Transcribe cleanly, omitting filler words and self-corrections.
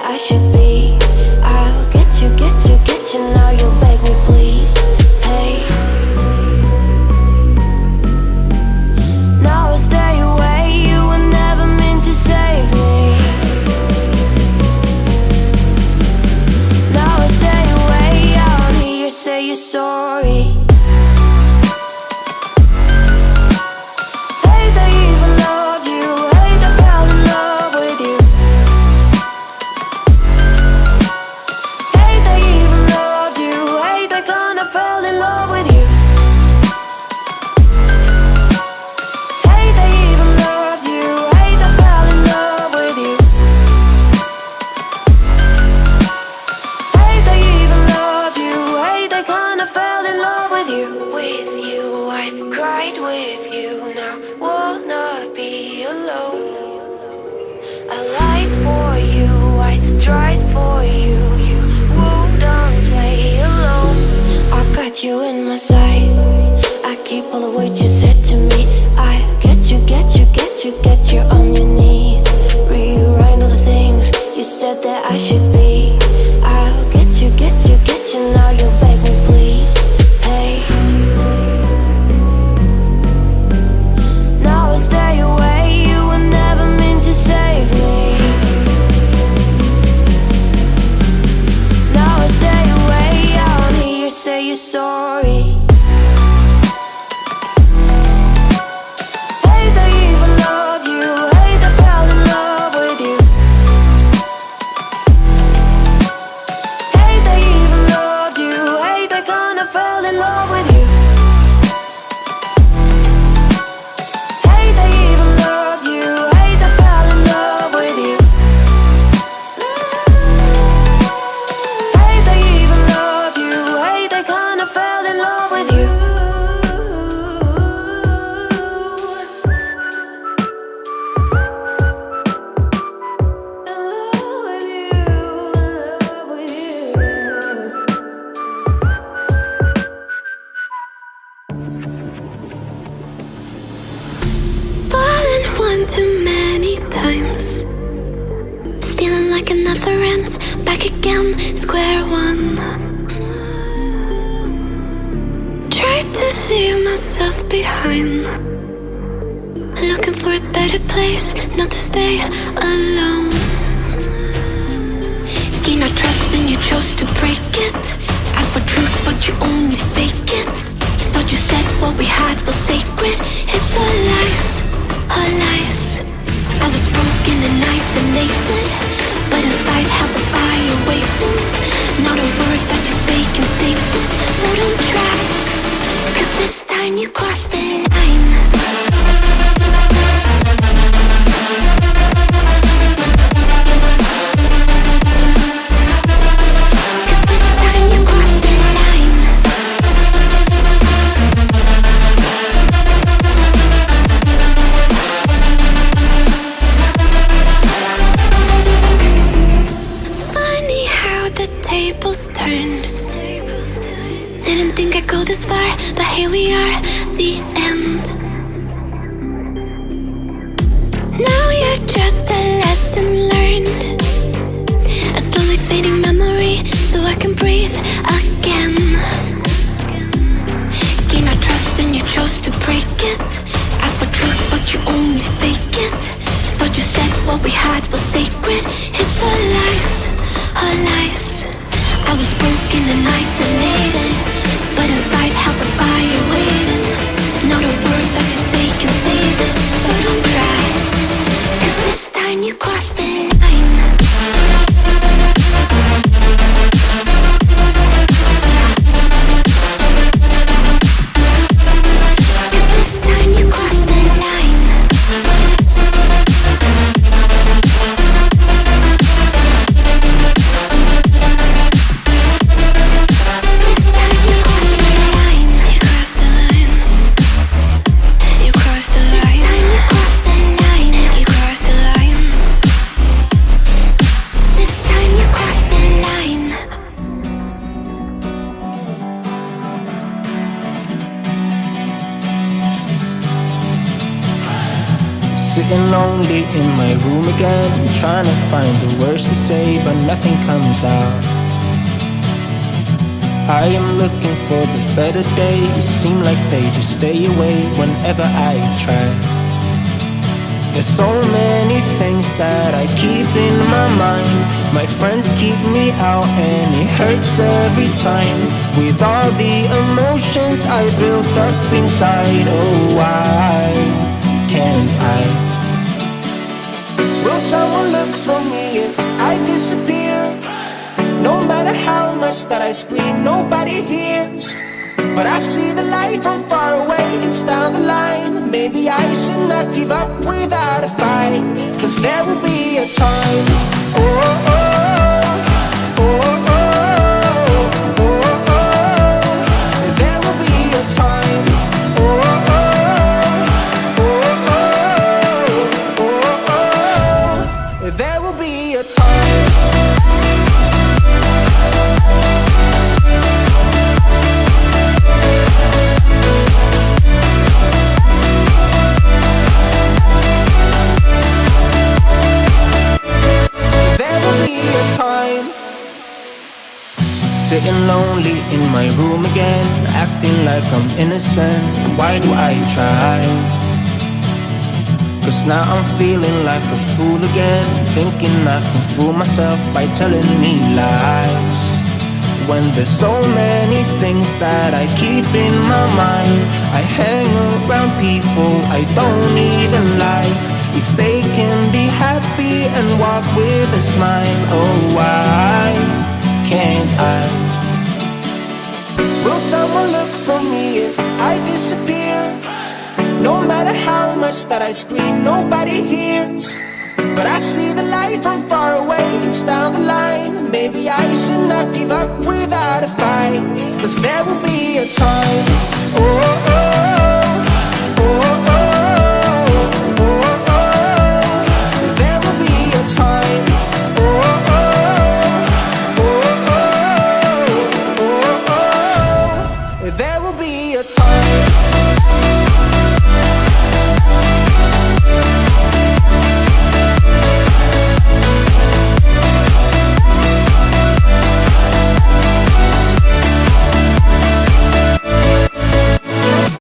I should be. I'll get you, now you'll beg me please. Hey, now I stay away, you were never meant to save me. Now I stay away, I don't hear you say you're sorry. You in my sight, I keep all the words you said to me. I get you on your knees. Rewrite all the things you said that I should be. I'll get you, now you'll beg me please. Hey, now I stay away, you were never meant to save me. Now I stay away, I don't hear you say you're sorry. Hate I even love you, hate I fell in love with you. Hate I even loved you, hate I kinda fell in love with you. Hate I even loved you, hate I fell in love with you. Hate I even loved you, hate I kinda fell in love with you. Fallen one too many times, feeling like it never ends. Back again, square one. Tried to leave myself behind, looking for a better place, not to stay alone. Gain our trust and you chose to break it. Ask for truth but you only fake it. Thought you said what we had was sacred. It's all lies, all lies. I was broken and isolated, but inside held the fire waiting. Not a word that you say can save this, so don't try, 'cause this time you crossed the line. Didn't think I'd go this far, but here we are, the end. Now you're just a lesson learned, a slowly fading memory, so I can breathe again. Gain our trust and you chose to break it. Ask for truth but you only fake it. Thought you said what we had was sacred. It's all lies, all lies. I was broken and isolated, but inside held the fire waiting. Not a word that you say can save this, so don't try, 'cause this time you crossed the line. lonely in my room again, trying to find the words to say, but nothing comes out. I am looking for the better days, seem like they just stay away whenever I try. There's so many things that I keep in my mind. My friends keep me out and it hurts every time. With all the emotions I built up inside, oh why can't I? Will someone look for me if I disappear? No matter how much that I scream, nobody hears. But I see the light from far away, it's down the line. Maybe I should not give up without a fight, 'cause there will be a time. Oh, oh, oh, oh, oh, oh, oh. There will be a time. Oh, oh, oh, oh, oh, oh, oh. There will be a time. Sitting lonely in my room again, acting like I'm innocent. Why do I try? 'Cause now I'm feeling like a fool again, thinking I can fool myself by telling me lies. When there's so many things that I keep in my mind, I hang around people I don't even like. If they can be happy and walk with a smile, oh why can't I? Will someone look for me if I disappear? No matter how much that I scream, nobody hears. But I see the light from far away, it's down the line. Maybe I should not give up without a fight, 'cause there will be a time. Oh, oh, oh.